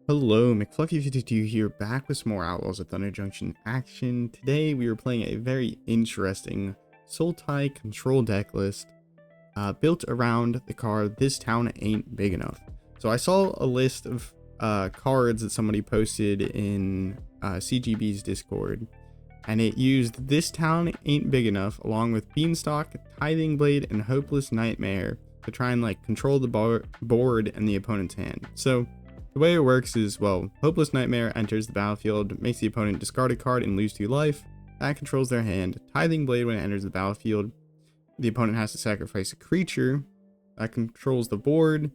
Hello, McFluffy52 here, back with some more Outlaws of Thunder Junction action. Today we are playing a very interesting Sultai control deck list built around the card This Town Ain't Big Enough. So I saw a list of cards that somebody posted in CGB's Discord, and it used This Town Ain't Big Enough along with Beanstalk, Tithing Blade, and Hopeless Nightmare to try and control the board and the opponent's hand. So the way it works is, well, Hopeless Nightmare enters the battlefield, makes the opponent discard a card and lose 2 life. That controls their hand. Tithing Blade, when it enters the battlefield, the opponent has to sacrifice a creature. That controls the board.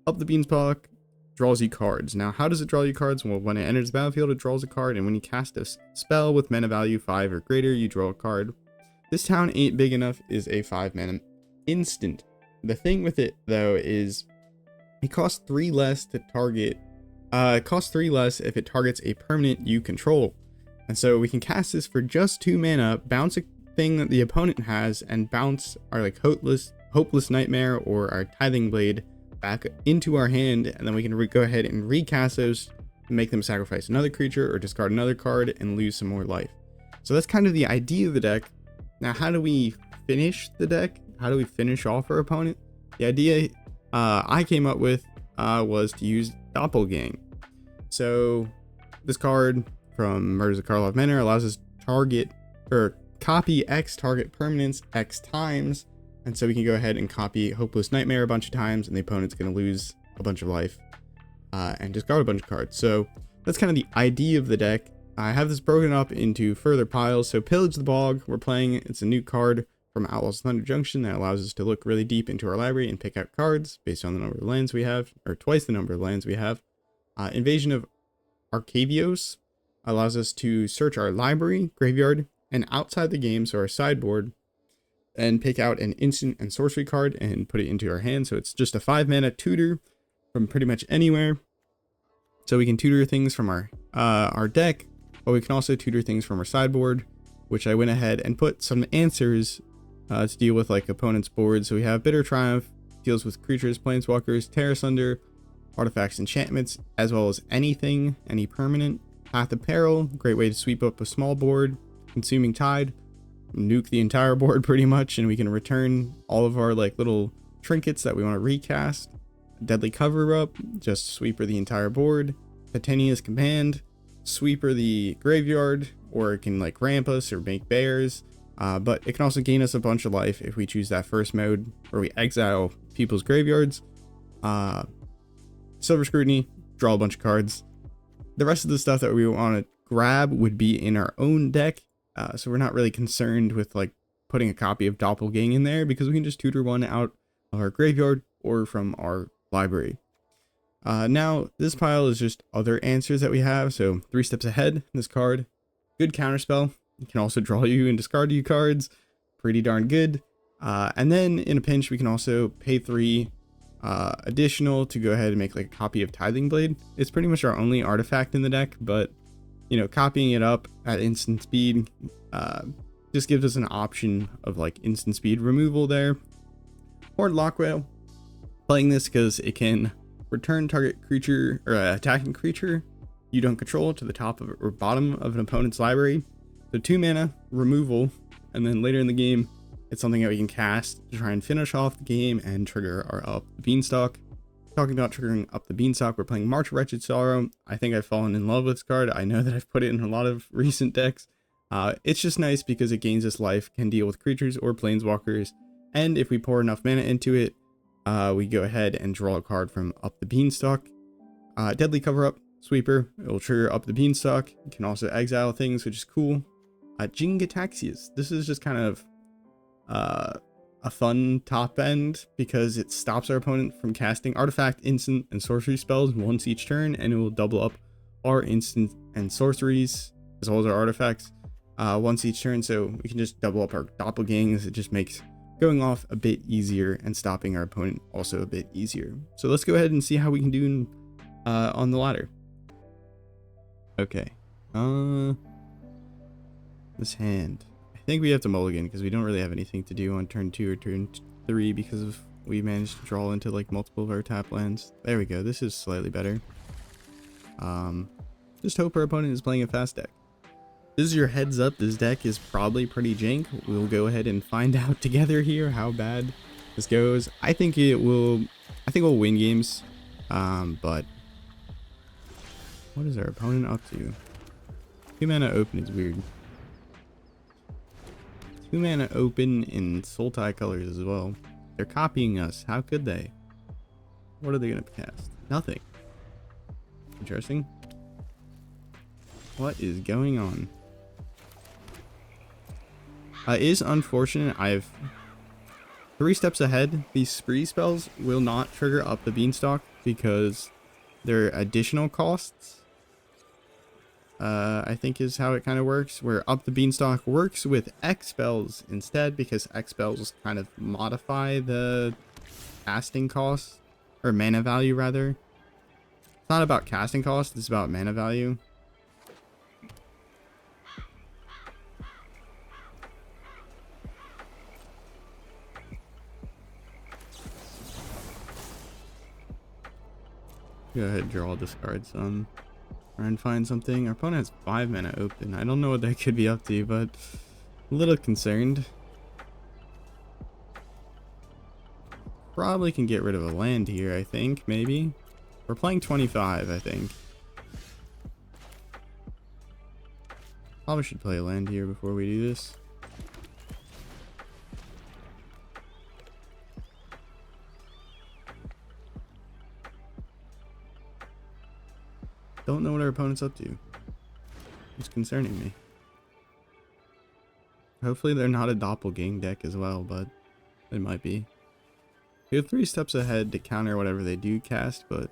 Up the Beanstalk, draws you cards. Now, how does it draw you cards? Well, when it enters the battlefield, it draws a card, and when you cast a spell with mana value 5 or greater, you draw a card. This Town Ain't Big Enough is a 5 mana instant. The thing with it, though, is it costs 3 less to target. It costs 3 less if it targets a permanent you control. And so we can cast this for just 2 mana, bounce a thing that the opponent has, and bounce our Hopeless Nightmare or our Tithing Blade back into our hand, and then we can go ahead and recast those and make them sacrifice another creature or discard another card and lose some more life. So that's kind of the idea of the deck. Now, how do we finish the deck? How do we finish off our opponent? The idea I came up with was to use Doppelgang. So this card from Murders of Karlov Manor allows us to target or copy X target permanents X times, and so we can go ahead and copy Hopeless Nightmare a bunch of times, and the opponent's going to lose a bunch of life and discard a bunch of cards. So that's kind of the idea of the deck. I have this broken up into further piles. So Pillage the Bog, we're playing. It's a new card from Outlaws of Thunder Junction that allows us to look really deep into our library and pick out cards based on the number of lands we have, or twice the number of lands we have. Invasion of Arcavios allows us to search our library, graveyard, and outside the game, so our sideboard, and pick out an instant and sorcery card and put it into our hand. So it's just a 5 mana tutor from pretty much anywhere. So we can tutor things from our deck, but we can also tutor things from our sideboard, which I went ahead and put some answers to deal with opponent's board. So we have Bitter Triumph, deals with creatures, planeswalkers, Tear Asunder, artifacts, enchantments, as well as any permanent. Path of Peril, great way to sweep up a small board. Consuming Tide, nuke the entire board pretty much, and we can return all of our little trinkets that we want to recast. Deadly Cover Up, just sweeper the entire board. Titania's Command, sweeper the graveyard, or it can ramp us or make bears. But it can also gain us a bunch of life if we choose that first mode where we exile people's graveyards. Silver Scrutiny, draw a bunch of cards. The rest of the stuff that we want to grab would be in our own deck. So we're not really concerned with putting a copy of Doppelgang in there, because we can just tutor one out of our graveyard or from our library. Now this pile is just other answers that we have. So 3 steps ahead, this card, good counterspell. It can also draw you and discard you cards, pretty darn good. And then in a pinch, we can also pay 3 additional to go ahead and make a copy of Tithing Blade. It's pretty much our only artifact in the deck, but copying it up at instant speed just gives us an option of instant speed removal there. Horde Lockwhale, playing this because it can return target creature or attacking creature you don't control to the top of or bottom of an opponent's library. So 2 mana removal, and then later in the game it's something that we can cast to try and finish off the game and trigger our Up the Beanstalk. Talking about triggering Up the Beanstalk, we're playing March of Wretched Sorrow. I think I've fallen in love with this card. I know that I've put it in a lot of recent decks. It's just nice because it gains us life, can deal with creatures or planeswalkers, and if we pour enough mana into it, we go ahead and draw a card from Up the Beanstalk. Deadly Cover Up, sweeper, it will trigger Up the Beanstalk. You can also exile things, which is cool. Jingataxias, this is just kind of a fun top end because it stops our opponent from casting artifact, instant, and sorcery spells once each turn, and it will double up our instant and sorceries as well as our artifacts once each turn. So we can just double up our doppelgangs. It just makes going off a bit easier and stopping our opponent also a bit easier. So let's go ahead and see how we can do on the ladder. Okay, this hand, I think we have to mulligan because we don't really have anything to do on turn 2 or turn 3 because of we managed to draw into multiple of our tap lands. There we go. This is slightly better. Just hope our opponent is playing a fast deck. This is your heads up. This deck is probably pretty jank. We'll go ahead and find out together here how bad this goes. I think we'll win games. But what is our opponent up to? 2-mana open is weird. 2-mana open in Sultai colors as well. They're copying us. How could they? What are they gonna cast? Nothing. Interesting. What is going on? It is unfortunate. I've 3 steps ahead. These spree spells will not trigger up the Beanstalk because they're additional costs. I think is how it kind of works, where up the Beanstalk works with X spells instead, because X spells kind of modify the casting cost, or mana value rather. It's not about casting cost, it's about mana value. Go ahead and draw, discard some. Try and find something. Our opponent has 5 mana open. I don't know what that could be up to, but a little concerned. Probably can get rid of a land here, I think, maybe. We're playing 25, I think. Probably should play a land here before we do this. Don't know what our opponent's up to. It's concerning me. Hopefully they're not a Doppelgang deck as well, but they might be. We have 3 steps ahead to counter whatever they do cast, but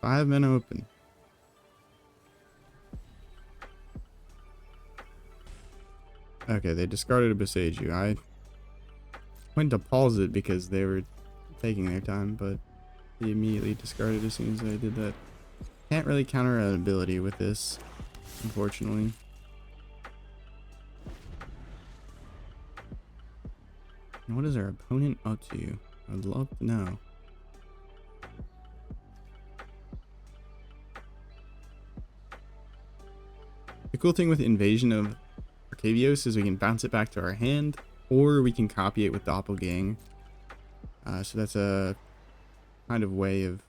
I have mana open. Okay, they discarded a Boseiju. I went to pause it because they were taking their time, but they immediately discarded as soon as I did that. Can't really counter an ability with this, unfortunately. And what is our opponent up to? I'd love to know. The cool thing with Invasion of Arcavios is we can bounce it back to our hand, or we can copy it with Doppelgang. So that's a kind of way of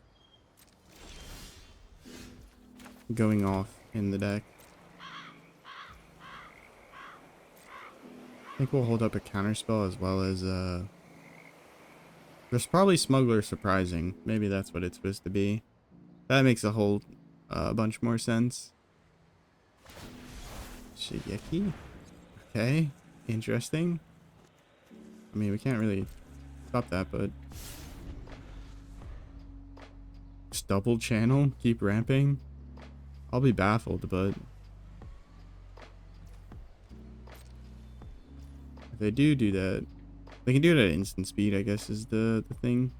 going off in the deck. I think we'll hold up a counterspell as well as there's probably Smuggler surprising. Maybe that's what it's supposed to be. That makes a whole bunch more sense. Shigeki. Okay, interesting. I mean, we can't really stop that, but just double channel, keep ramping. I'll be baffled, but if they do that, they can do it at instant speed, I guess, is the thing.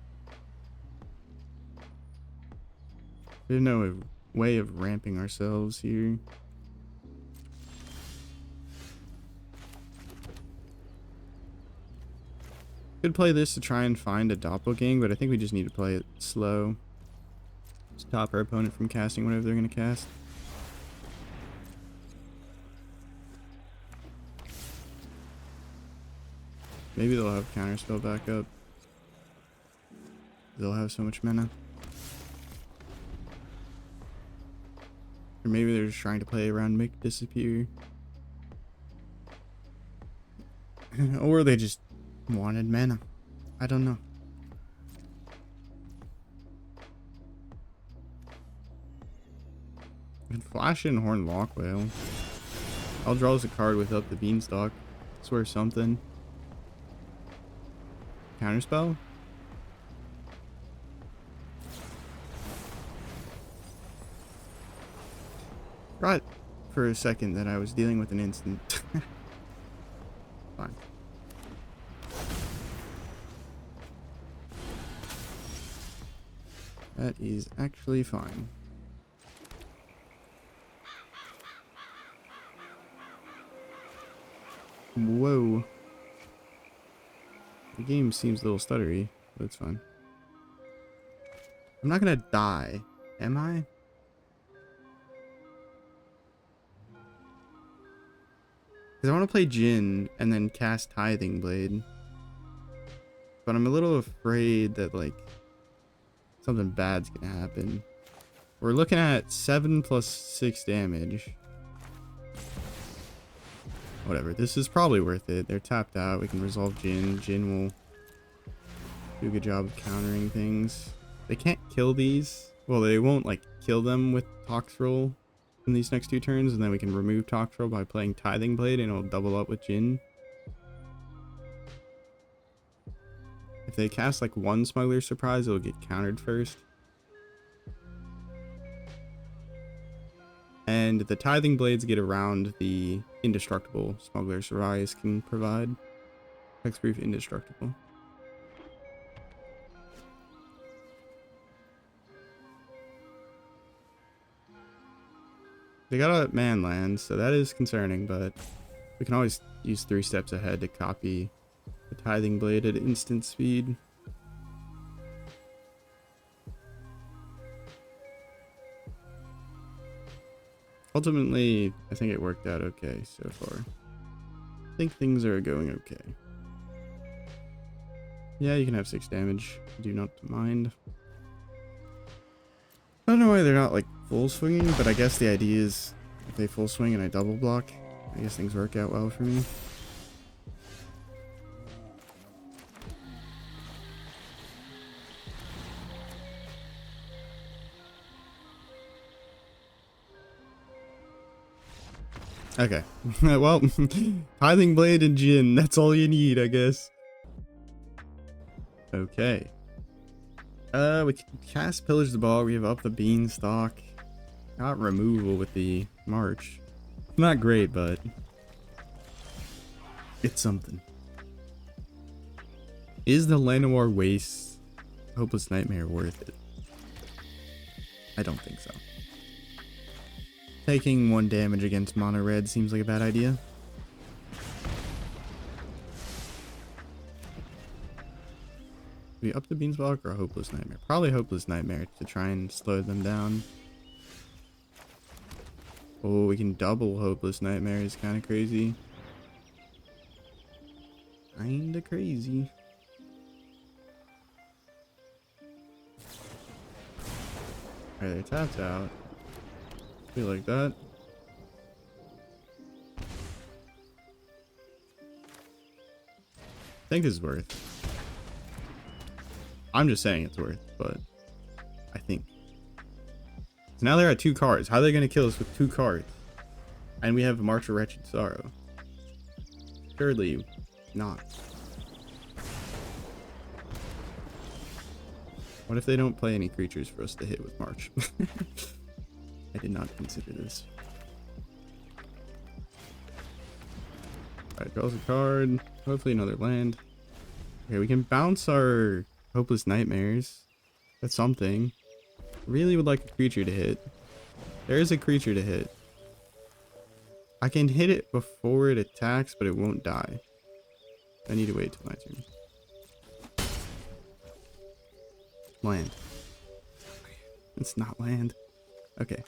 There's no way of ramping ourselves here. Could play this to try and find a Doppelgang, but I think we just need to play it slow. Stop our opponent from casting whatever they're going to cast. Maybe they'll have counterspell back up. They'll have so much mana. Or maybe they're just trying to play around make disappear. Or they just wanted mana. I don't know. And Flash and Horn Lockwhale. I'll draw us a card without the Beanstalk. Swear something. Counterspell? Right for a second that I was dealing with an instant. Fine. That is actually fine. Whoa. The game seems a little stuttery, but it's fine. I'm not gonna die, am I? Because I want to play Jhin and then cast Tithing Blade. But I'm a little afraid that, like, something bad's gonna happen. We're looking at 7 plus 6 damage. Whatever, this is probably worth it. They're tapped out. We can resolve Jhin. Jhin will do a good job of countering things. They can't kill these. Well, they won't, like, kill them with Toxrill in these next 2 turns, and then we can remove Toxrill by playing Tithing Blade, and it'll double up with Jhin. If they cast, like, 1 Smuggler Surprise, it'll get countered first. And the Tithing Blades get around the indestructible Smuggler Surprise can provide. Hexproof indestructible. They got a man land, so that is concerning, but we can always use 3 steps ahead to copy the Tithing Blade at instant speed. Ultimately, I think it worked out okay so far. I think things are going okay. Yeah, you can have 6 damage. Do not mind. I don't know why they're not, like, full swinging, but I guess the idea is if they full swing and I double block, I guess things work out well for me. Okay, well, Tithing Blade and Jhin, that's all you need, I guess. Okay. We can cast Pillage the Bog, we have up the Beanstalk. Got removal with the March. Not great, but it's something. Is the Llanowar Waste Hopeless Nightmare worth it? I don't think so. Taking 1 damage against mono red seems like a bad idea. We up the Beanstalk or Hopeless Nightmare? Probably Hopeless Nightmare to try and slow them down. Oh, we can double Hopeless Nightmare is kind of crazy. Kinda crazy. Alright, they're tapped out. Feel like that. I think it's worth. I'm just saying it's worth, but I think. So now they're at 2 cards. How are they going to kill us with 2 cards? And we have March of Wretched Sorrow. Surely not. What if they don't play any creatures for us to hit with March? I did not consider this. Alright, draws a card. Hopefully another land. Okay, we can bounce our Hopeless Nightmares. That's something. Really would like a creature to hit. There is a creature to hit. I can hit it before it attacks, but it won't die. I need to wait till my turn. Land. It's not land. Okay.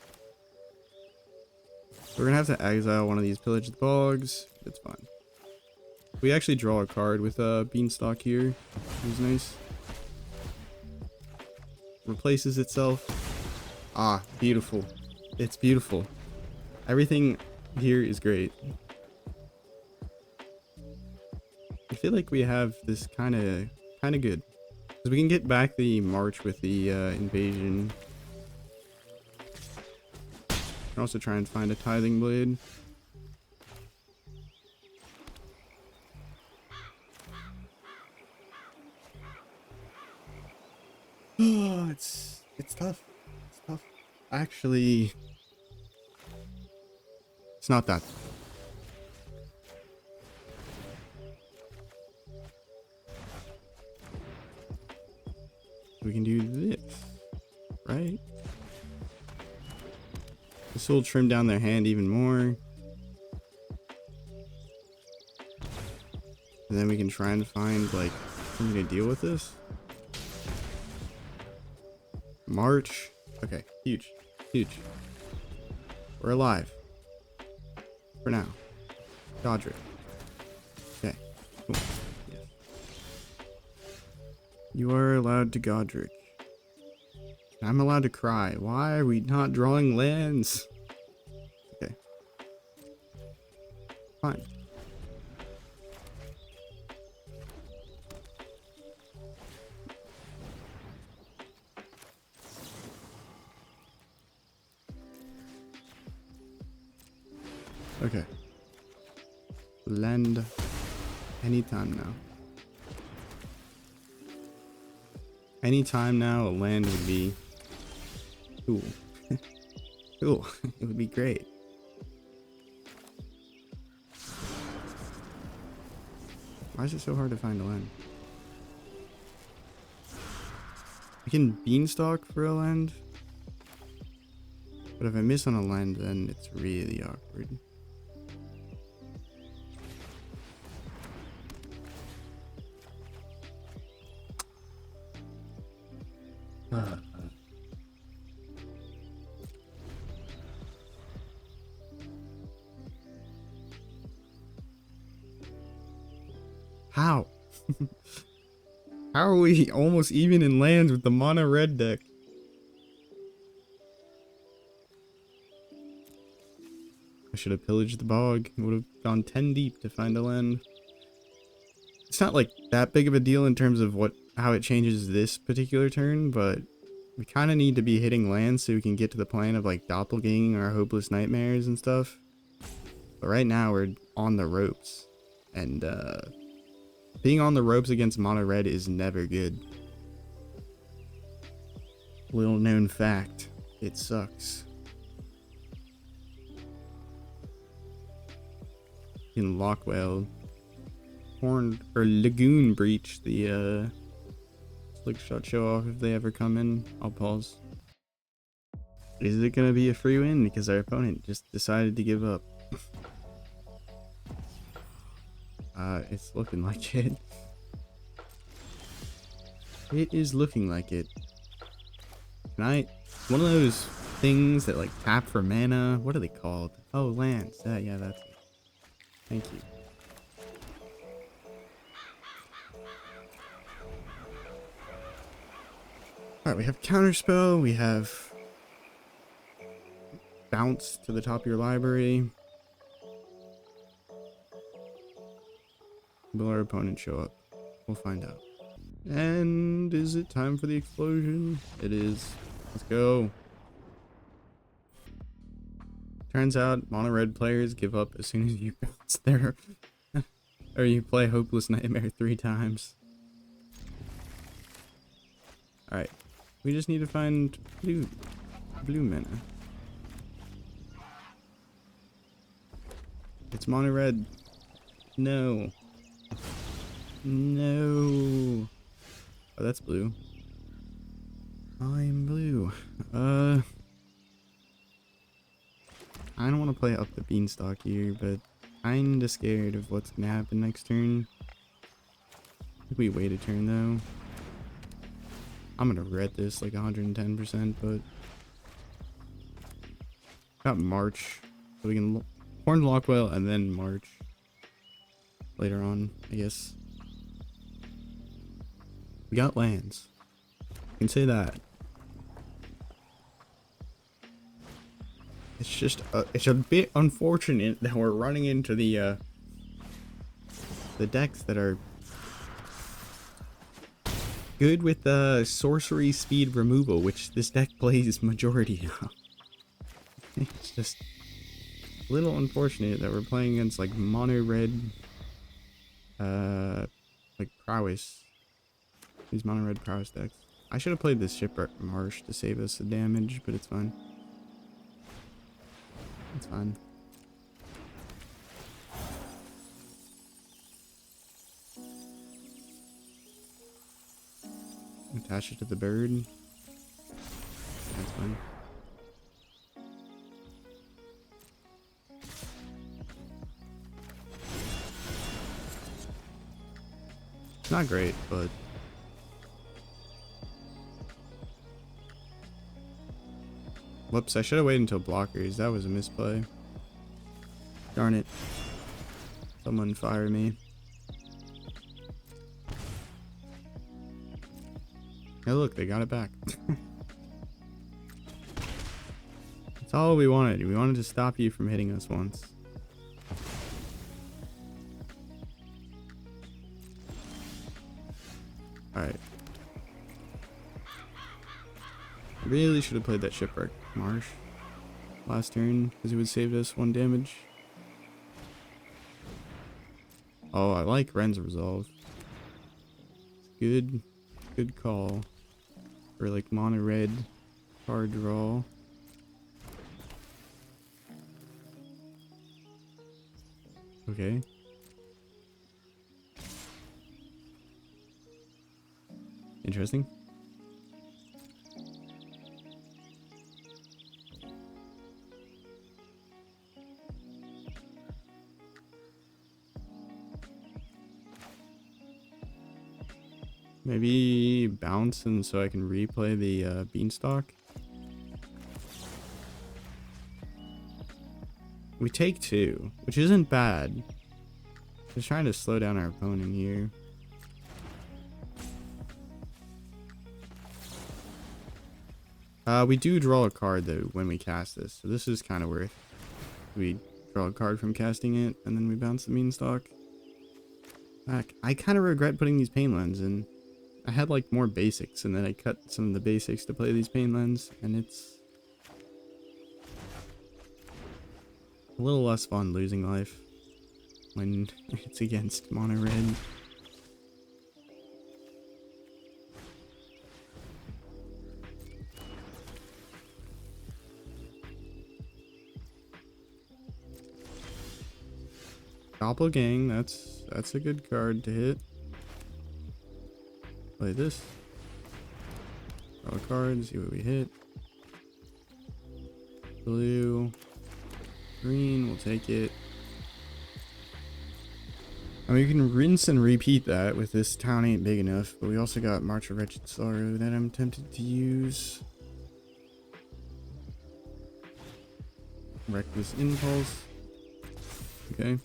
We're gonna have to exile one of these Pillage the Bogs. It's fine. We actually draw a card with a Beanstalk here. Which is nice. Replaces itself. Ah, beautiful. It's beautiful. Everything here is great. I feel like we have this kind of good. Because we can get back the March with the invasion. Can also try and find a Tithing Blade. Oh, it's tough. It's tough. Actually, it's not that. We can do this, right? This will trim down their hand even more. And then we can try and find, like, something to deal with this. March. Okay, huge. Huge. We're alive. For now. Godric. Okay. Cool. Yes. You are allowed to Godric. I'm allowed to cry. Why are we not drawing lands? Okay. Fine. Okay. Land anytime now. Anytime now, a land would be cool. Cool. It would be great. Why is it so hard to find a land? We can Beanstalk for a land. But if I miss on a land, then it's really awkward. How? How are we almost even in lands with the mono red deck? I should have pillaged the bog. It would have gone 10 deep to find a land. It's not like that big of a deal in terms of how it changes this particular turn, but we kind of need to be hitting lands so we can get to the plan of like Doppelgang or Hopeless Nightmares and stuff. But right now we're on the ropes, and being on the ropes against mono red is never good. Little known fact, it sucks. In Lockwell, Horned or Lagoon Breach, the Slick Shot show off if they ever come in. I'll pause. Is it gonna be a free win because our opponent just decided to give up? It's looking like it. It is looking like it. One of those things that like tap for mana. What are they called? Oh, lands. Yeah, that's it. Thank you. Alright, we have Counterspell, we have Bounce to the top of your library. Will our opponent show up? We'll find out. And is it time for the explosion? It is. Let's go. Turns out mono red players give up as soon as you bounce there. Or you play Hopeless Nightmare 3 times. Alright. We just need to find blue mana. It's mono red. No. No. Oh, that's blue. I'm blue. I don't want to play up the Beanstalk here, but kinda scared of what's gonna happen next turn. I think we wait a turn though. I'm gonna regret this like 110%, but got March, so we can Horn Lockwell and then March later on, I guess. We got lands. I can say that. It's just it's a bit unfortunate that we're running into the decks that are good with sorcery speed removal, which this deck plays majority of. It's just a little unfortunate that we're playing against like mono red like prowess. These mono red prowess decks. I should have played this Shipwreck Marsh to save us the damage, but it's fine. It's fine. Attach it to the bird. That's fine. Not great, but whoops, I should have waited until blockers. That was a misplay. Darn it. Someone fire me. Hey look, they got it back. That's all we wanted. We wanted to stop you from hitting us once. Alright. Really should have played that Shipwreck Marsh last turn, because it would save us 1 damage. Oh, I like Ren's Resolve. Good call. For like mono red card draw. Okay. Interesting. Maybe bounce and so I can replay the Beanstalk. We take 2, which isn't bad. Just trying to slow down our opponent here. We do draw a card though when we cast this, so this is kind of worth. We draw a card from casting it, and then we bounce the Beanstalk back. I kind of regret putting these pain lands in. I had like more basics, and then I cut some of the basics to play these pain lands, and it's a little less fun losing life when it's against mono red. Doppelgang, that's a good card to hit. Play this. Draw a card, see what we hit. Blue. Green, we'll take it. I mean, you can rinse and repeat that with this town ain't big enough, but we also got March of Wretched Sorrow that I'm tempted to use. Reckless Impulse. Okay.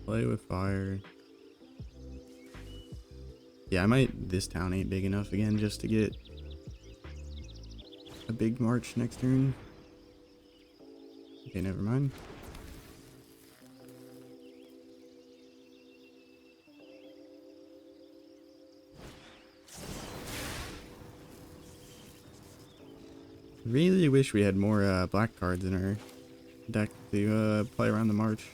Play with fire. Yeah, I might. This town ain't big enough again just to get a big march next turn. Okay, never mind. Really wish we had more black cards in our deck to play around the march.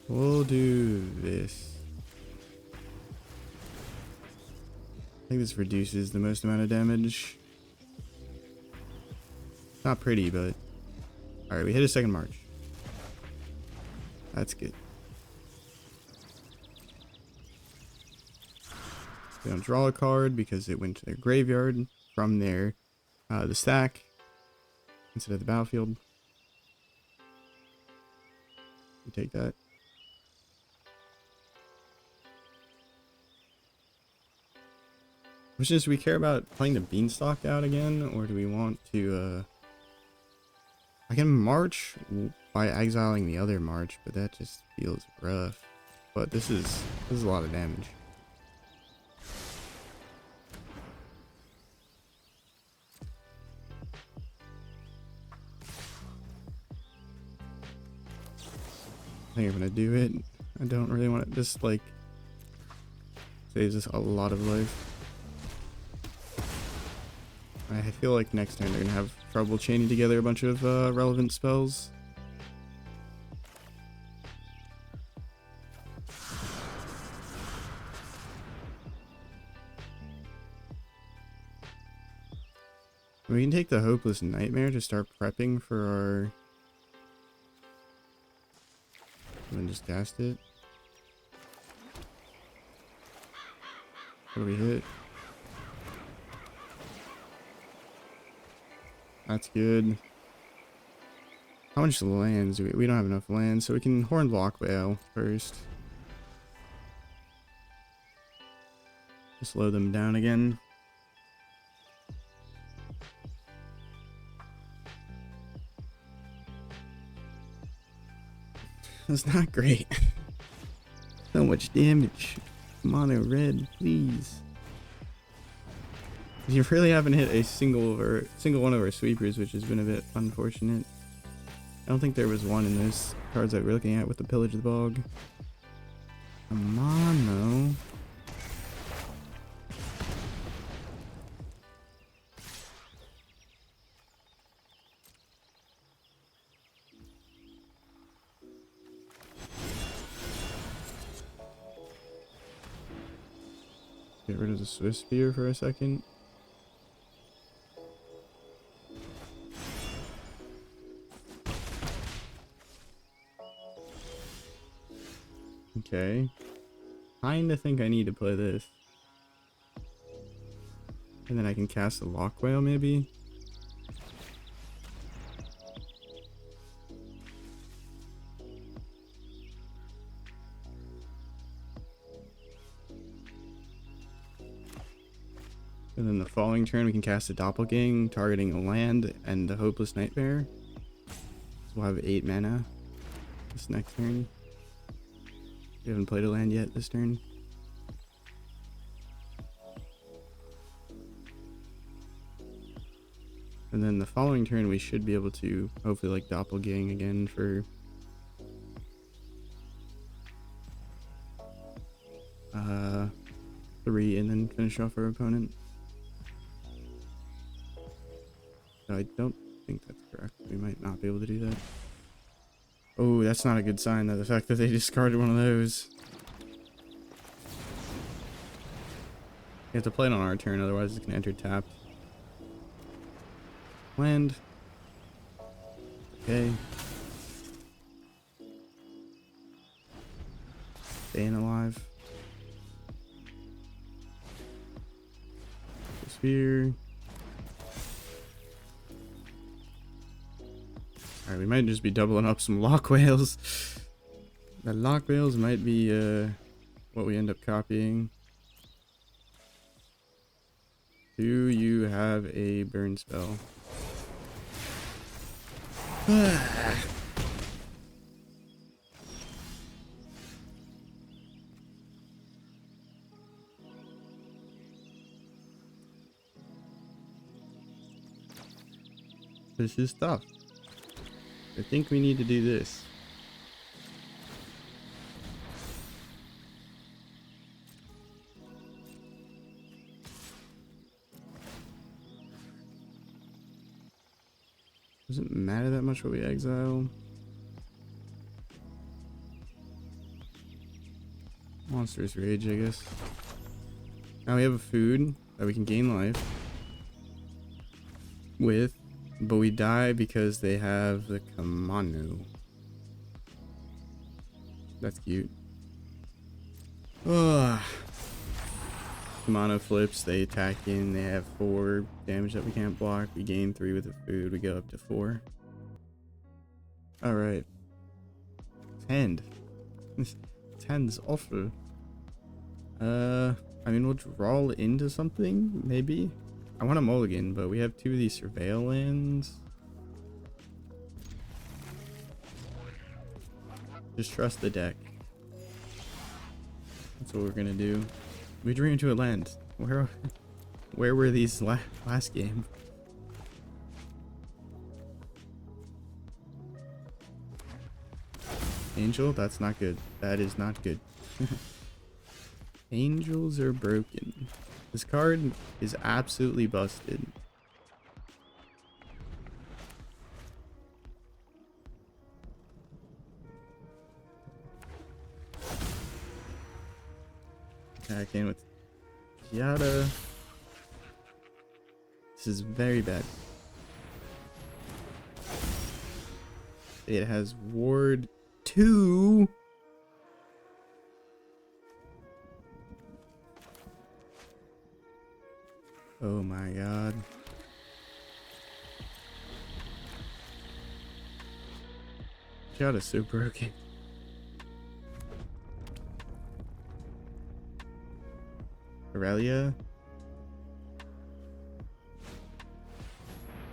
We'll do this. I think this reduces the most amount of damage. Not pretty, but alright, we hit a second march. That's good. We don't draw a card because it went to their graveyard from their the stack instead of the battlefield. We take that. Which is, do we care about playing the Beanstalk out again, or do we want to I can march by exiling the other march, but that just feels rough. But this is a lot of damage. I think I'm gonna do it. I don't really want it. Just like saves us a lot of life. I feel like next turn they're gonna have trouble chaining together a bunch of relevant spells. We can take the Hopeless Nightmare to start prepping for our... and then just cast it. What do we hit? That's good. How much lands do we don't have enough land, so we can Horned Lock Whale first. Slow them down again. That's not great. So much damage. Mono red, please. You really haven't hit a single one of our sweepers, which has been a bit unfortunate. I don't think there was one in those cards that we're looking at with the Pillage the Bog. Come on, though. Get rid of the Swift Spear for a second. Okay. Kinda think I need to play this. And then I can cast a Lock Whale maybe? And then the following turn we can cast a Doppelgang, targeting a land and the Hopeless Nightmare. So we'll have 8 mana this next turn. We haven't played a land yet this turn. And then the following turn we should be able to hopefully like Doppelgang again for uh 3 and then finish off our opponent. No, I don't think that's correct. We might not be able to do that. Oh, that's not a good sign though, the fact that they discarded one of those. We have to play it on our turn, otherwise it's gonna enter tapped. Land. Okay. Staying alive. Sphere. Alright, we might just be doubling up some Lock Whales. The Lock Whales might be what we end up copying. Do you have a burn spell? This is tough. I think we need to do this. Doesn't matter that much what we exile. Monstrous Rage, I guess. Now we have a food that we can gain life with, but we die because they have the Kamanu. That's cute. Ugh. Kamano flips, they attack in, they have 4 damage that we can't block. We gain 3 with the food, we go up to 4. Alright. 10. 10's awful. I mean, we'll draw into something, maybe. I want a mulligan, but we have 2 of these Surveil lands. Just trust the deck. That's what we're gonna do. We drew into a land. Where were these last game? Angel? That's not good. That is not good. Angels are broken. This card is absolutely busted. Attack in with Yada. This is very bad. It has Ward 2. Oh my god. God is so broken. Aurelia?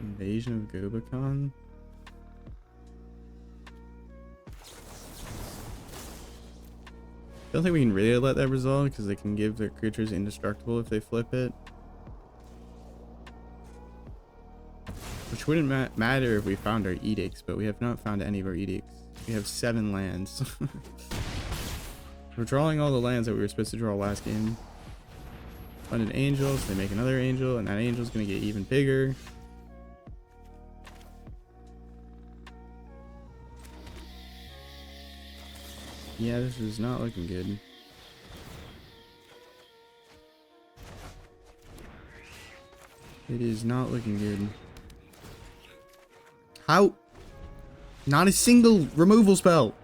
Invasion of Gobakon? Don't think we can really let that resolve because they can give their creatures indestructible if they flip it. Which wouldn't matter if we found our edicts, but we have not found any of our edicts. We have 7 lands. We're drawing all the lands that we were supposed to draw last game. Find an angel, so they make another angel, and that angel's gonna get even bigger. Yeah, this is not looking good. It is not looking good. How? Not a single removal spell!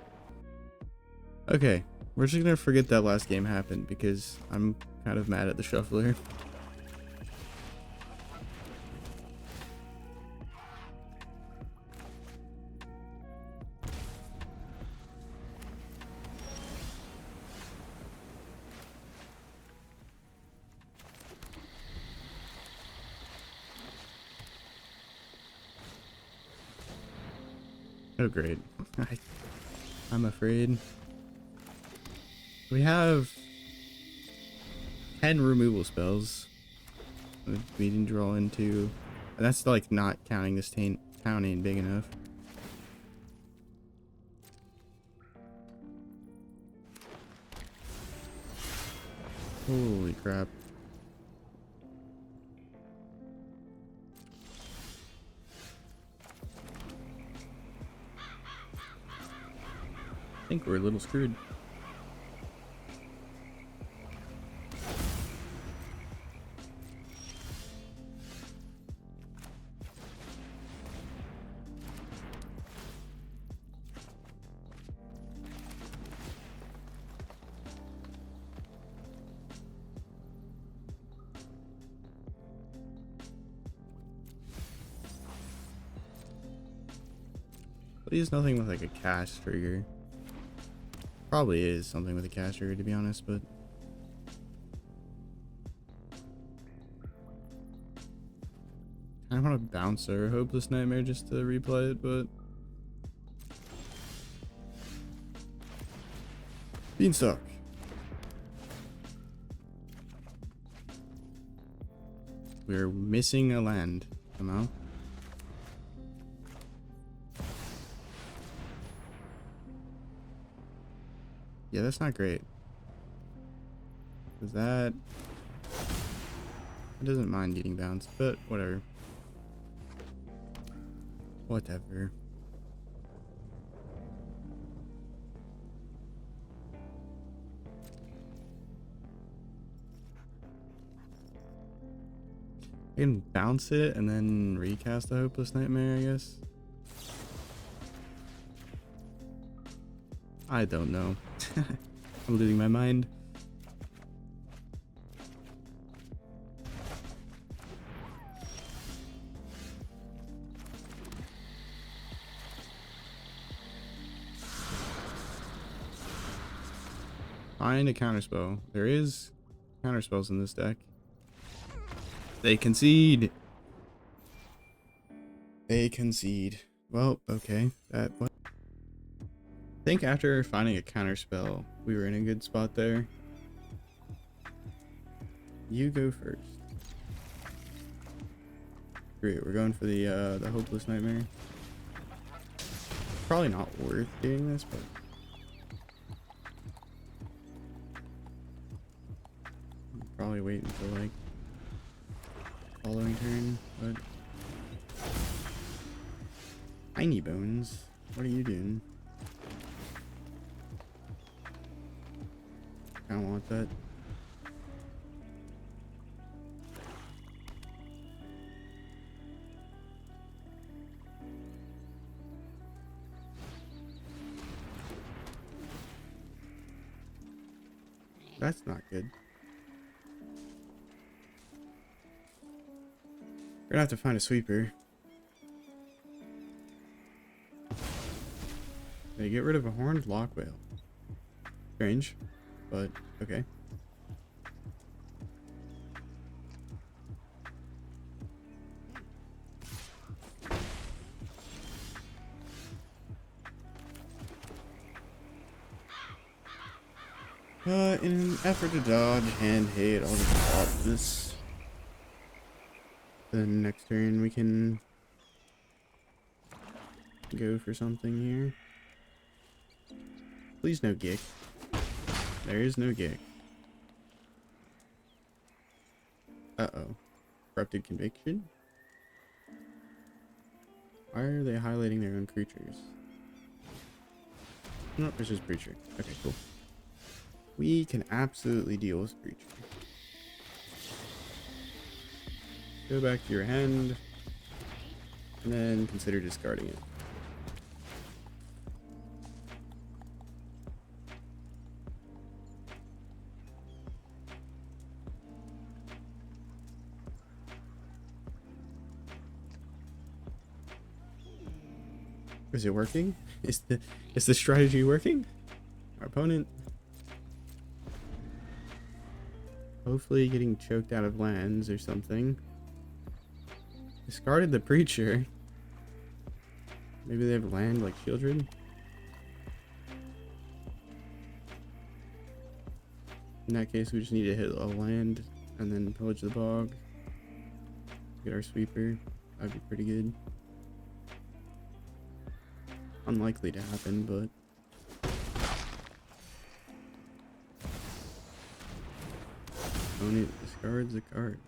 Okay, we're just gonna forget that last game happened because I'm kind of mad at the shuffler. Oh great. I'm afraid. We have 10 removal spells. We didn't draw into. And that's like not counting this town ain't big enough. Holy crap. I think we're a little screwed. Please nothing with like a cast trigger. Probably is something with a cast trigger to be honest, but I don't want to bounce or Hopeless Nightmare just to replay it, but Beanstalk. We're missing a land somehow. Yeah, that's not great. Cause that it doesn't mind getting bounced, but whatever. Whatever. I can bounce it and then recast the Hopeless Nightmare, I guess. I don't know. I'm losing my mind. Find a counterspell. There is counterspells in this deck. They concede. They concede. Well, okay. That what? I think after finding a counterspell, we were in a good spot there. You go first. Great, we're going for the Hopeless Nightmare. Probably not worth doing this, but probably wait until like following turn, but Tiny Bones, what are you doing? I don't want that. That's not good. We're gonna have to find a sweeper. They get rid of a horned lock whale. Strange, but okay. In an effort to dodge hand hate, I'll just plot this. Then next turn we can go for something here. Please no gick. There is no gick. Uh-oh. Corrupted Conviction? Why are they highlighting their own creatures? Nope, it's just Preacher. Okay, cool. We can absolutely deal with Preacher. Go back to your hand, and then consider discarding it. Is it working? Is the strategy working? Our opponent hopefully getting choked out of lands or something. Discarded the Preacher. Maybe they have land like children. In that case, we just need to hit a land and then pillage the bog. Get our sweeper. That'd be pretty good. Unlikely to happen, but opponent discards a card.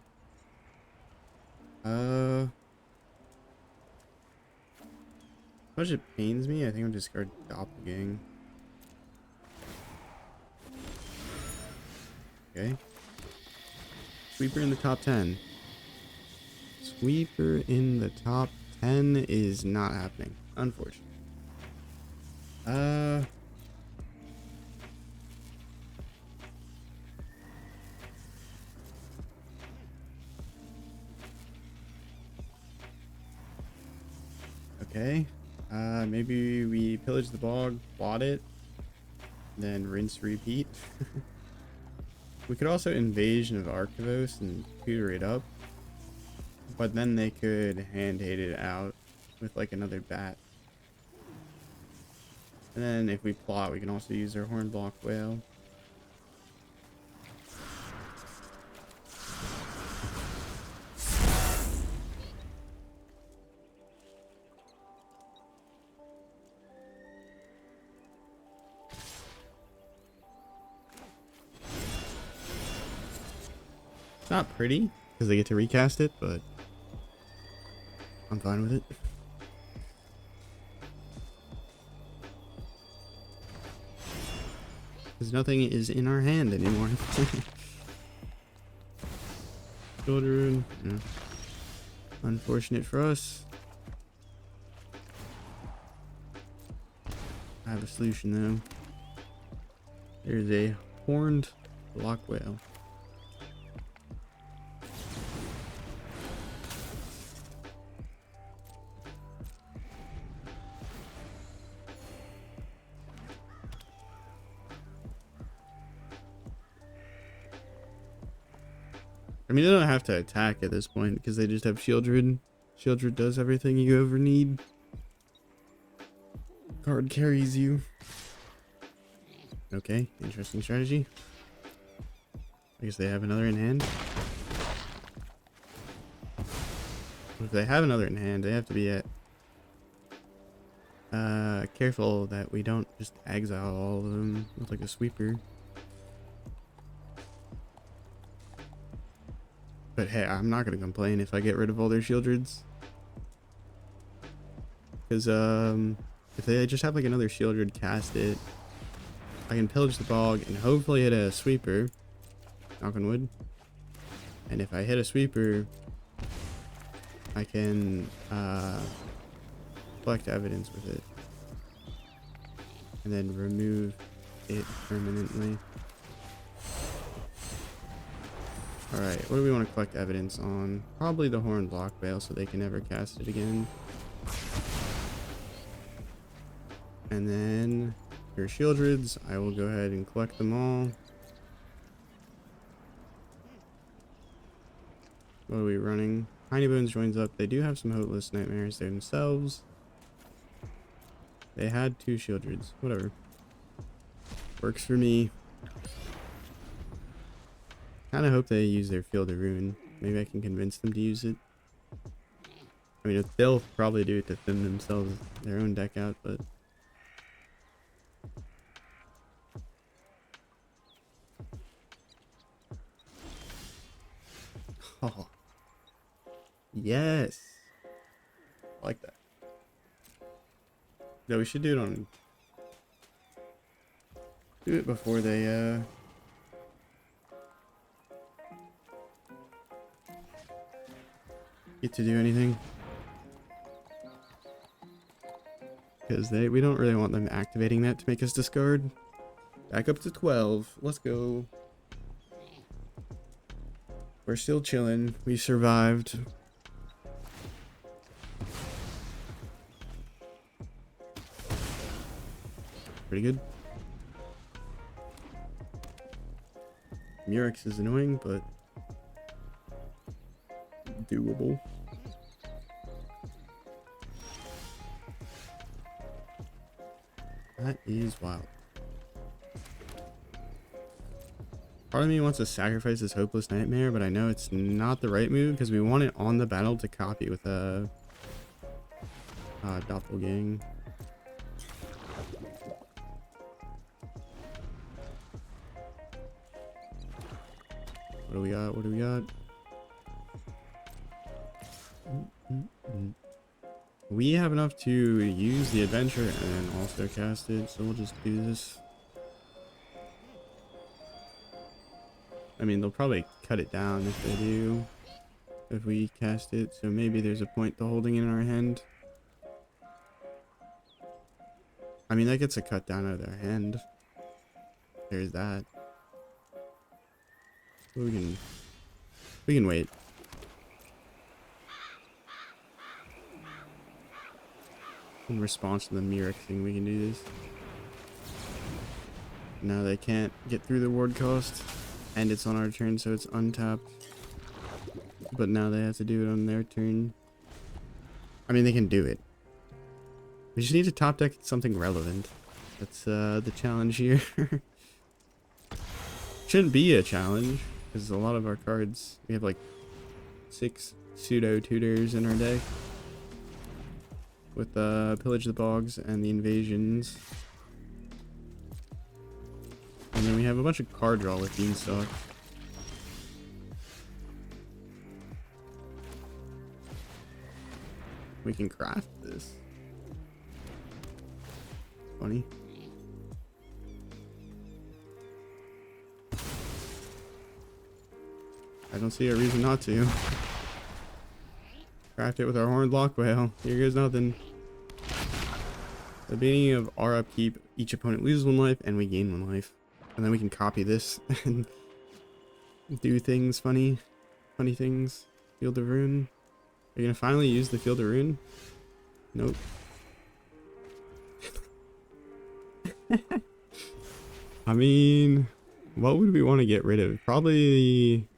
Much it pains me, I think I'll discard Doppelgang. Okay. Sweeper in the top 10. Sweeper in the top 10 is not happening, unfortunately. Okay. Maybe we pillage the bog, plot it, then rinse, repeat. We could also Invasion of Archivos and tutor it up, but then they could hand hate it out with like another bat. And then if we plot, we can also use our Hornblock Whale. It's not pretty because they get to recast it, but I'm fine with it. Because nothing is in our hand anymore. Children. Yeah. Unfortunate for us. I have a solution though. There's a horned block whale. I mean, they don't have to attack at this point because they just have Shieldred. Shieldred does everything you ever need. Card carries you. Okay, interesting strategy. I guess they have another in hand. If they have another in hand, they have to be at careful that we don't just exile all of them with like a sweeper. But hey, I'm not gonna complain if I get rid of all their Shieldreds. Because if they just have like another Shieldred cast it, I can pillage the bog and hopefully hit a sweeper. Knock on wood. And if I hit a sweeper, I can collect evidence with it. And then remove it permanently. Alright, what do we want to collect evidence on? Probably the Horned Block Veil so they can never cast it again. And then your Shieldreds, I will go ahead and collect them all. What are we running? Tiny Bones joins up. They do have some Hopeless Nightmares there themselves. They had 2 Shieldreds. Whatever. Works for me. Kinda hope they use their Field of Ruin. Maybe I can convince them to use it. I mean, they'll probably do it to thin themselves their own deck out, but... Oh. Yes! I like that. No, we should do it on... Do it before they, get to do anything. Because we don't really want them activating that to make us discard. Back up to 12. Let's go. We're still chilling. We survived. Pretty good. Murex is annoying, but doable. That is wild. Part of me wants to sacrifice this Hopeless Nightmare, but I know it's not the right move because we want it on the battle to copy with a Doppelgang. What do we got? What do we got? We have enough to use the adventure and then also cast it, so we'll just do this. I mean, they'll probably cut it down if they do, if we cast it, so maybe there's a point to holding it in our hand. I mean, that gets a cut down of their hand. There's that. We can wait. In response to the Murex thing, we can do this. Now they can't get through the ward cost, and it's on our turn, so it's untapped. But now they have to do it on their turn. I mean, they can do it. We just need to top deck something relevant. That's the challenge here. Shouldn't be a challenge, because a lot of our cards, we have like 6 pseudo tutors in our deck. With Pillage the Bogs and the Invasions. And then we have a bunch of card draw with Beanstalk. We can craft this. Funny. I don't see a reason not to. Craft it with our Horned Block Whale. Here goes nothing. At the beginning of our upkeep, each opponent loses 1 life and we gain 1 life. And then we can copy this and do things funny things. Field of Ruin. Are you gonna finally use the Field of Ruin? Nope. I mean, what would we want to get rid of? Probably...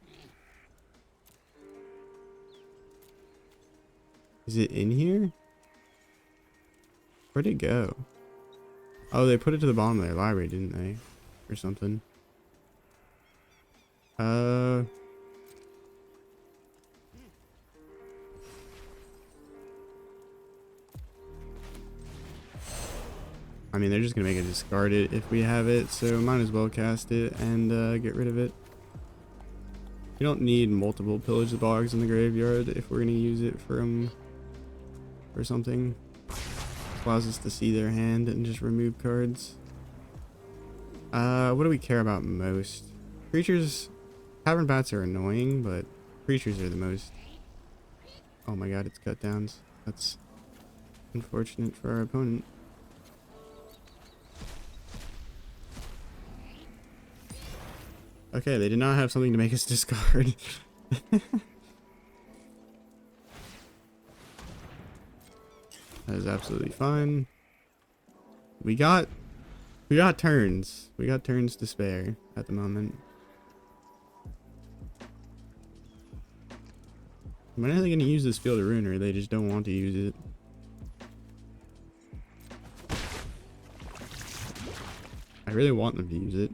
Is it in here? Where'd it go? Oh, they put it to the bottom of their library, didn't they? Or something. I mean, they're just gonna make it discard it if we have it, so might as well cast it and get rid of it. You don't need multiple Pillage the Bogs in the graveyard if we're gonna use it for something. Allows us to see their hand and just remove cards. What do we care about most? Creatures. Tavern Bats are annoying, but creatures are the most. Oh my god, it's cut downs. That's unfortunate for our opponent. Okay, they did not have something to make us discard. That is absolutely fine. We got turns. We got turns to spare at the moment. When are they going to use this Field of Ruin, or they just don't want to use it? I really want them to use it.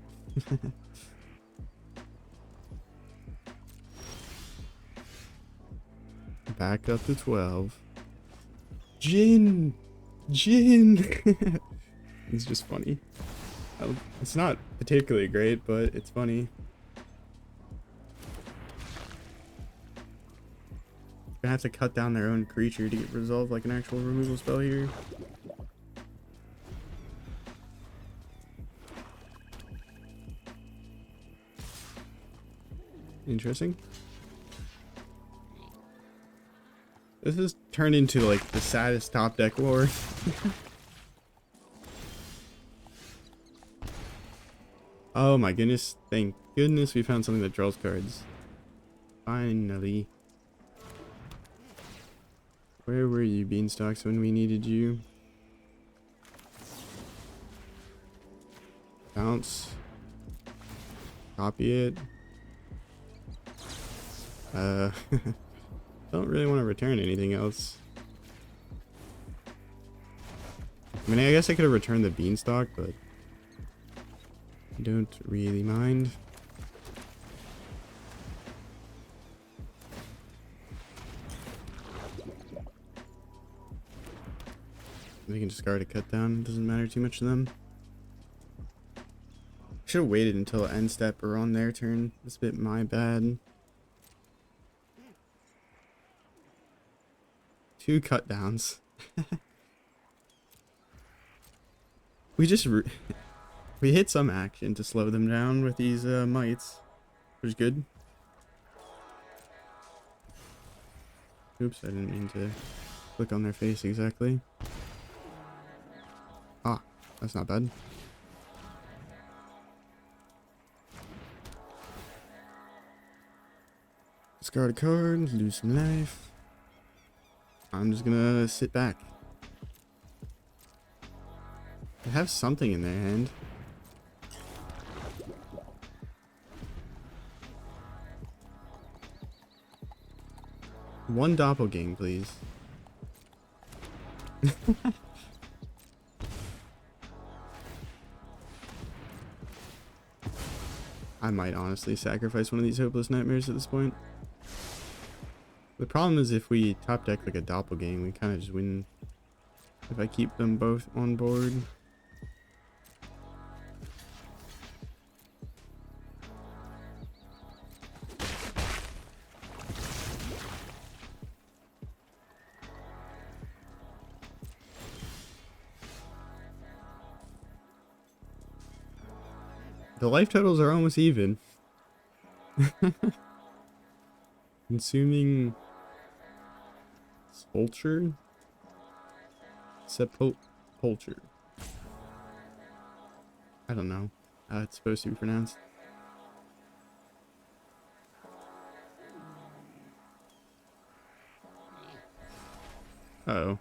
Back up to 12. Jin! Jin! It's just funny. It's not particularly great, but it's funny. Gonna have to cut down their own creature to get resolved like an actual removal spell here. Interesting. This has turned into like the saddest top deck war. Oh my goodness, thank goodness we found something that draws cards. Finally. Where were you, Beanstalks, when we needed you? Bounce. Copy it. Don't really want to return anything else. I mean, I guess I could have returned the Beanstalk, but don't really mind. They can discard a cut down. It doesn't matter too much to them. Should have waited until end step or on their turn. That's a bit my bad. 2 cut downs. We just we hit some action to slow them down with these mites, which is good. Oops, I didn't mean to click on their face exactly. Ah, that's not bad. Discard a card, lose some life. I'm just gonna sit back. They have something in their hand. One Doppelgang, please. I might honestly sacrifice one of these Hopeless Nightmares at this point. The problem is if we top deck like a Doppelgang, we kind of just win if I keep them both on board. The life totals are almost even. Consuming Sepulture? Sepulture. I don't know how it's supposed to be pronounced. Uh-oh.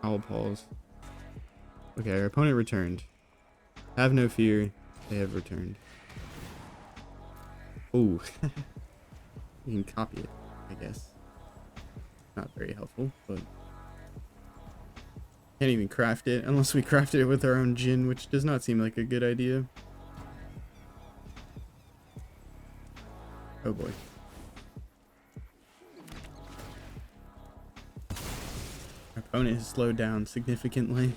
I'll pause. Okay, our opponent returned. Have no fear, they have returned. Ooh. You can copy it, I guess. Not very helpful, but can't even craft it unless we craft it with our own Jin, which does not seem like a good idea. Oh boy. Our opponent has slowed down significantly.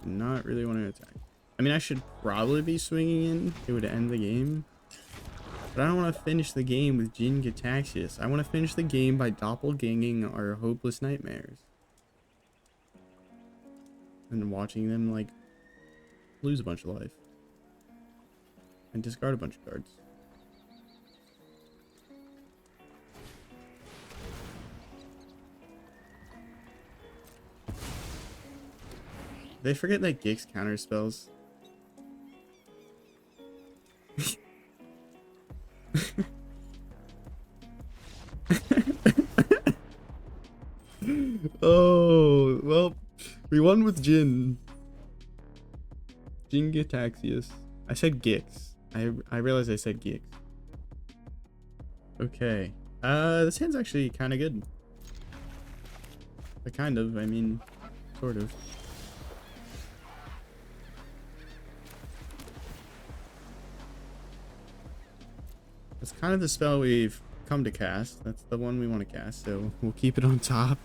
Not really want to attack. I mean, I should probably be swinging in. It would end the game. But I don't want to finish the game with Jin Gitaxias. I want to finish the game by doppelganging our Hopeless Nightmares. And watching them, like, lose a bunch of life. And discard a bunch of cards. They forget that Gix counter spells. Oh, well, we won with Jin. Jin Gitaxius. I said Gix. I realized I said Gix. Okay. This hand's actually kind of good. But kind of, I mean, sort of. It's kind of the spell we've come to cast. That's the one we want to cast, so we'll keep it on top.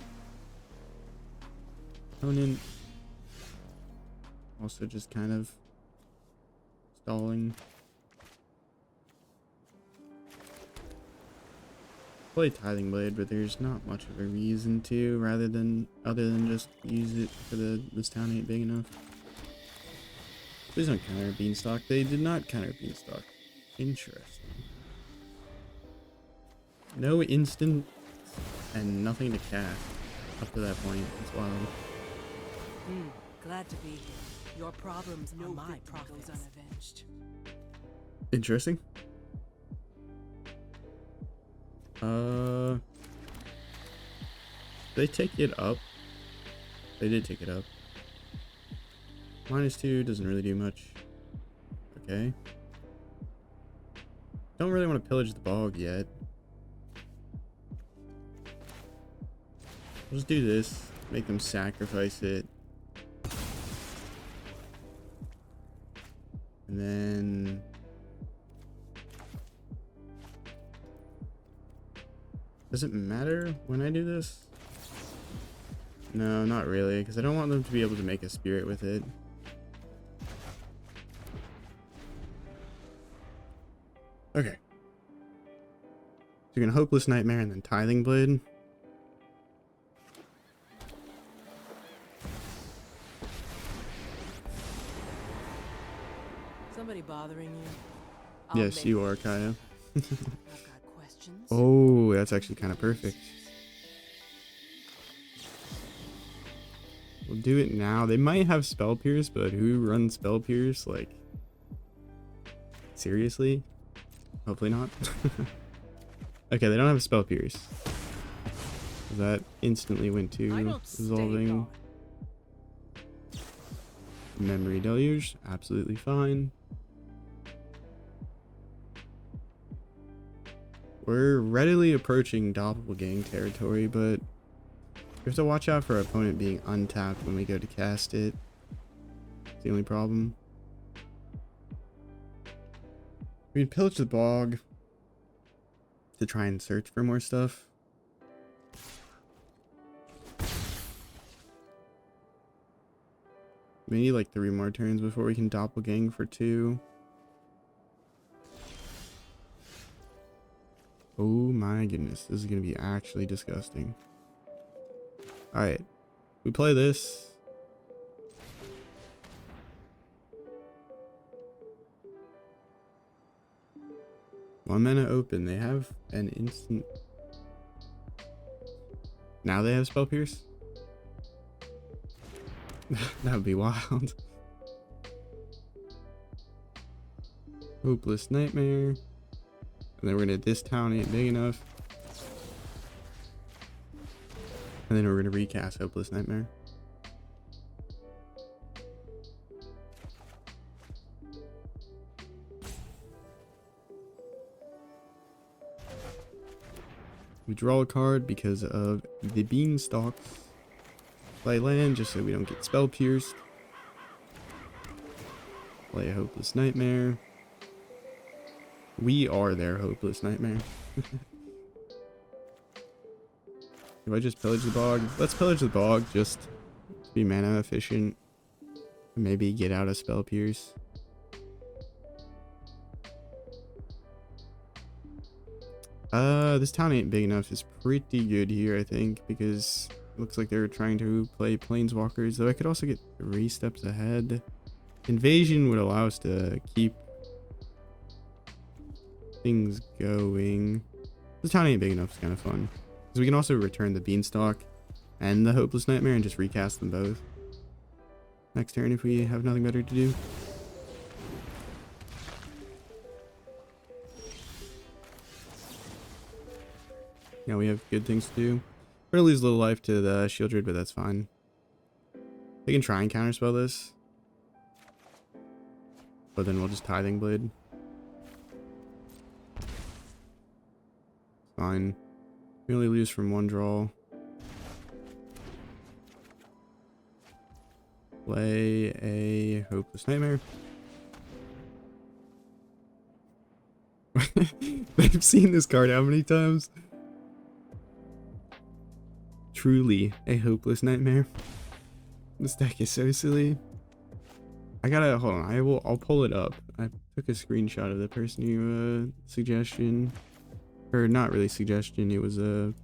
Opponent. Also just kind of stalling. Play Tithing Blade, but there's not much of a reason to, other than just use it for this town ain't big enough. Please don't counter Beanstalk. They did not counter Beanstalk. Interesting. No instant and nothing to cast up to that point. It's wild. Glad to be here. Your problems are my problems unavenged. Interesting. They take it up. They did take it up. -2 doesn't really do much. Okay. Don't really want to pillage the bog yet. We'll just do this. Make them sacrifice it. And then... Does it matter when I do this? No, not really, because I don't want them to be able to make a spirit with it. Okay. So you're gonna Hopeless Nightmare and then Tithing Blade. Somebody bothering you? Yes, you are, Kaya. I've got questions. Oh, that's actually kind of perfect. We'll do it now. They might have Spell Pierce, but who runs Spell Pierce? Like, seriously? Hopefully not. Okay, they don't have Spell Pierce. That instantly went to resolving. Memory Deluge, absolutely fine. We're readily approaching Doppelgang territory, but we have to watch out for our opponent being untapped when we go to cast it. It's the only problem. We can pillage the bog to try and search for more stuff. We need like 3 more turns before we can Doppelgang for 2. Oh my goodness, this is gonna be actually disgusting. Alright, we play this. One mana open, they have an instant. Now they have Spell Pierce? That would be wild. Hopeless Nightmare. And then we're gonna, this town ain't big enough. And then we're gonna recast Hopeless Nightmare. We draw a card because of the Beanstalk. Play land just so we don't get Spell Pierced. Play a Hopeless Nightmare. We are their Hopeless Nightmare. If I just pillage the bog, let's pillage the bog just to be mana efficient. Maybe get out a Spell Pierce. This town ain't big enough is pretty good here, I think, because it looks like they're trying to play Planeswalkers, though I could also get 3 steps ahead. Invasion would allow us to keep things going. This town ain't big enough, it's kind of fun. Because we can also return the Beanstalk and the Hopeless Nightmare and just recast them both. next turn if we have nothing better to do. Yeah, we have good things to do. We're gonna lose a little life to the Shieldred, but that's fine. They can try and counterspell this, but then we'll just Tithing Blade. Fine. We only lose from one draw. Play a Hopeless Nightmare. I've seen this card how many times? Truly a Hopeless Nightmare. This deck is so silly. I gotta hold on. I'll pull it up. I took a screenshot of the person who suggestion, or not really suggestion. It was a.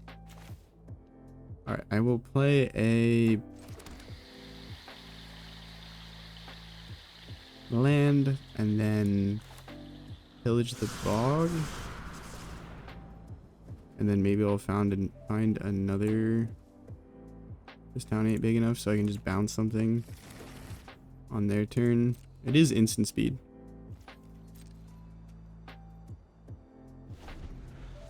All right, I will play a land and then pillage the bog, and then maybe I'll find another. This town ain't big enough, so I can just bounce something on their turn. It is instant speed.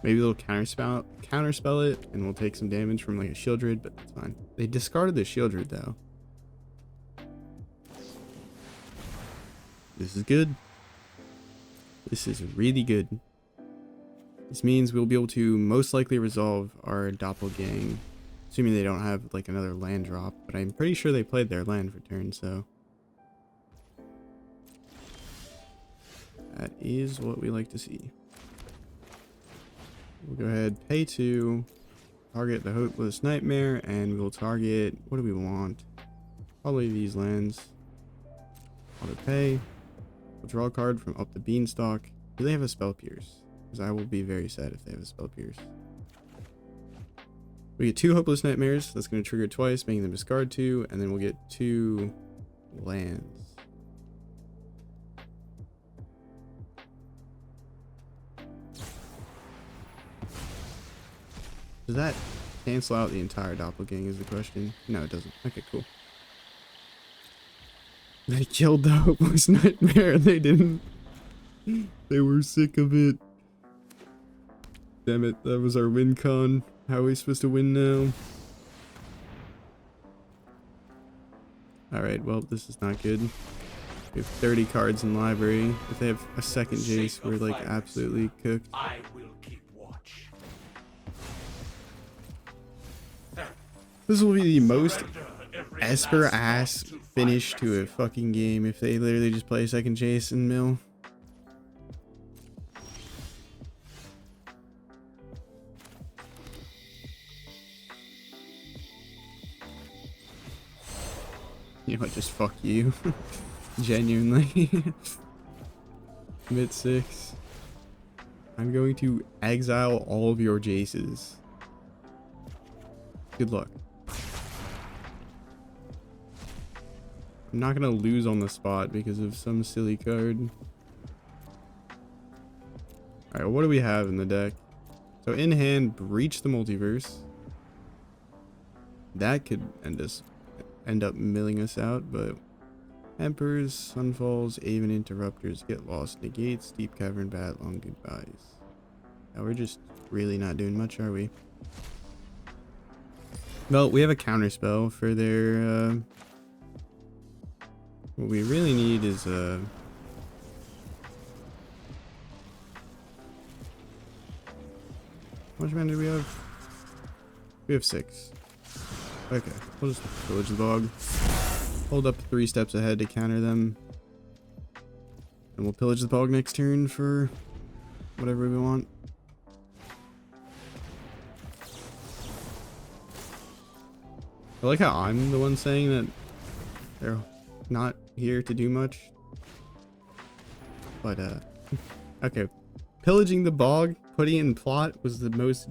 Maybe they'll counterspell it, and we'll take some damage from like a Shieldred, but that's fine. They discarded the Shieldred though. This is good. This is really good. This means we'll be able to most likely resolve our Doppelgang. Assuming they don't have like another land drop, but I'm pretty sure they played their land for turn, so that is what we like to see. We'll go ahead, pay 2, target the Hopeless Nightmare, and we'll target, what do we want? Probably these lands. Auto pay. We'll draw a card from up the Beanstalk. Do they have a Spell Pierce? Because I will be very sad if they have a Spell Pierce. We get 2 Hopeless Nightmares. That's going to trigger twice, making them discard 2, and then we'll get 2 lands. Does that cancel out the entire Doppelgang is the question? No, it doesn't. Okay, cool. They killed the Hopeless Nightmare. They didn't. They were sick of it. Damn it, that was our win con. How are we supposed to win now? Alright, well, this is not good. We have 30 cards in library. If they have a second Jace, we're like absolutely cooked. I will keep watch. This will be the most Esper ass finish to a fucking game if they literally just play a second Jace and mill. You know what, just fuck you. Genuinely. Mid 6. I'm going to exile all of your Jaces. Good luck. I'm not gonna lose on the spot because of some silly card. Alright, what do we have in the deck? So in hand, Breach the Multiverse. That could end up milling us out, but Emperors, Sunfalls, Aven Interrupters, Get Lost, Negates, Deep Cavern Bat, Long Goodbyes. Now we're just really not doing much, are we? Well, we have a counterspell for their what we really need is how much mana do we have? We have 6. Okay, we'll just pillage the bog. Hold up 3 steps ahead to counter them. And we'll pillage the bog next turn for whatever we want. I like how I'm the one saying that they're not here to do much. But, okay. Pillaging the bog, putting it in plot was the most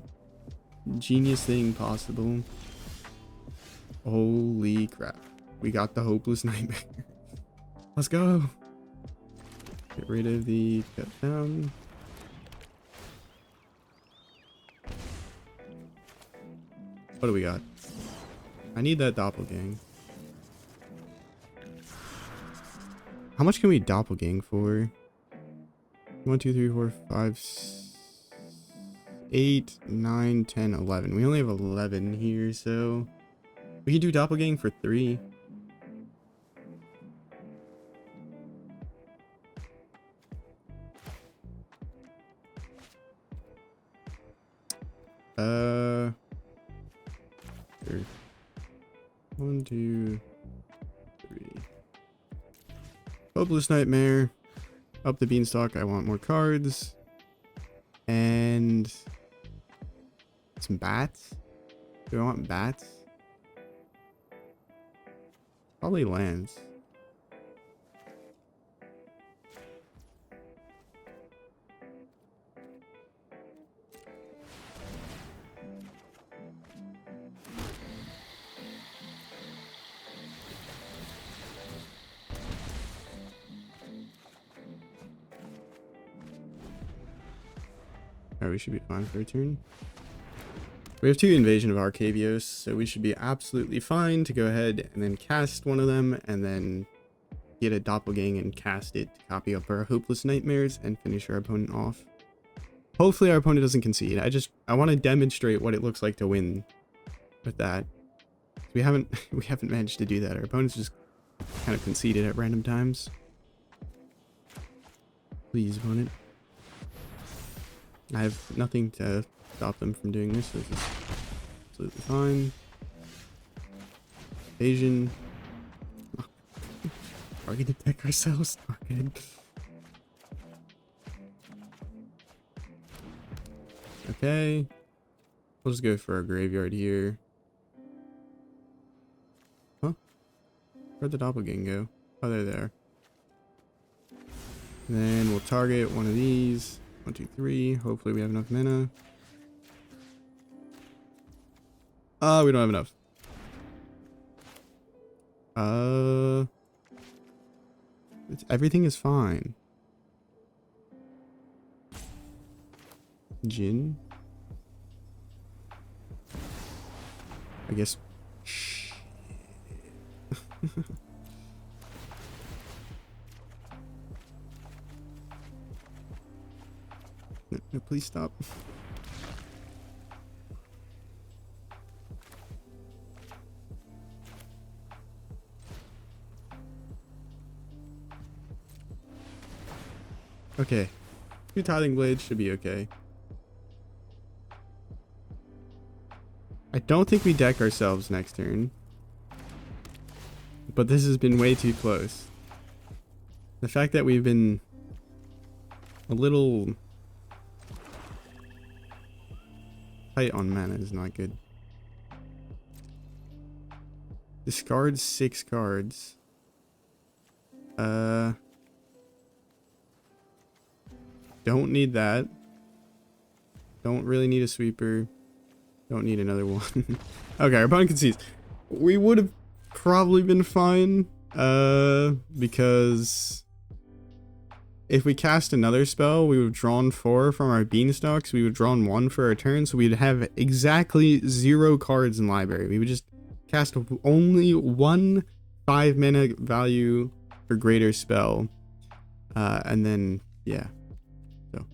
genius thing possible. Holy crap. We got the Hopeless Nightmare. Let's go. Get rid of the cut down. What do we got? I need that Doppelgang. How much can we doppelgang for? 1, 2, 3, 4, 5, 8, 9, 10, 11. We only have 11 here, so we can do doppelgang for 3. Sure. 1, 2, 3. Hopeless Nightmare. Up the Beanstalk. I want more cards. And some bats. Do I want bats? Probably lands. Alright, we should be fine for a turn. We have 2 Invasion of Arcavios, so we should be absolutely fine to go ahead and then cast one of them, and then get a Doppelgang and cast it to copy up our Hopeless Nightmares and finish our opponent off. Hopefully our opponent doesn't concede. I want to demonstrate what it looks like to win with that. We haven't managed to do that. Our opponent's just kind of conceded at random times. Please, opponent. I have nothing to stop them from doing this, so this is absolutely fine. Evasion. Oh. Are we gonna deck ourselves? Not good. Okay. We'll just go for a graveyard here. Huh? Where'd the Doppelgang go? Oh, they're there. And then we'll target one of these. 1, 2, 3. Hopefully we have enough mana. We don't have enough. Everything is fine. Jin? I guess. Shh. No, please stop. Okay. 2 Tithing Blade should be okay. I don't think we deck ourselves next turn. But this has been way too close. The fact that we've been a little tight on mana is not good. Discard 6 cards. Don't need that. Don't really need a sweeper. Don't need another one. Okay, our opponent concedes. We would have probably been fine. Because if we cast another spell, we would have drawn 4 from our Beanstalks. We would have drawn 1 for our turn, so we'd have exactly 0 cards in library. We would just cast only 1 5 mana value or greater spell. And then, yeah. So,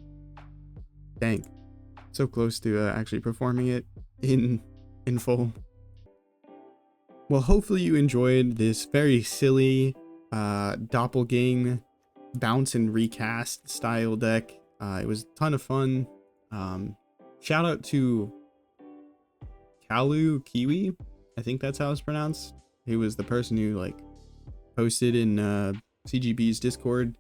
dang. So close to actually performing it in full. Well, hopefully you enjoyed this very silly Doppelgang bounce and recast style deck. It was a ton of fun. Shout out to Kalu Kiwi, I think that's how it's pronounced. He was the person who like posted in CGB's Discord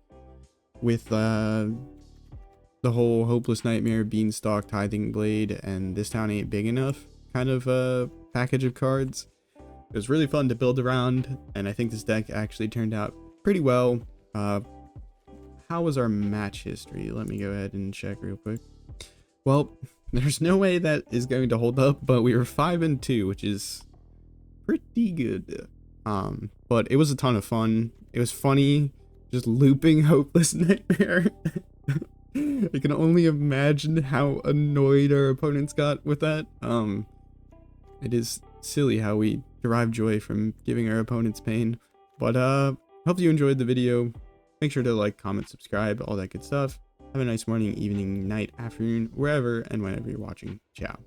with the whole Hopeless Nightmare, Beanstalk, Tithing Blade, and This Town Ain't Big Enough kind of package of cards. It was really fun to build around, and I think this deck actually turned out pretty well. How was our match history? Let me go ahead and check real quick. Well, there's no way that is going to hold up, but we were 5-2, which is pretty good. But it was a ton of fun. It was funny just looping Hopeless Nightmare. I can only imagine how annoyed our opponents got with that. It is silly how we derive joy from giving our opponents pain. But hope you enjoyed the video. Make sure to like, comment, subscribe, all that good stuff. Have a nice morning, evening, night, afternoon, wherever and whenever you're watching. Ciao.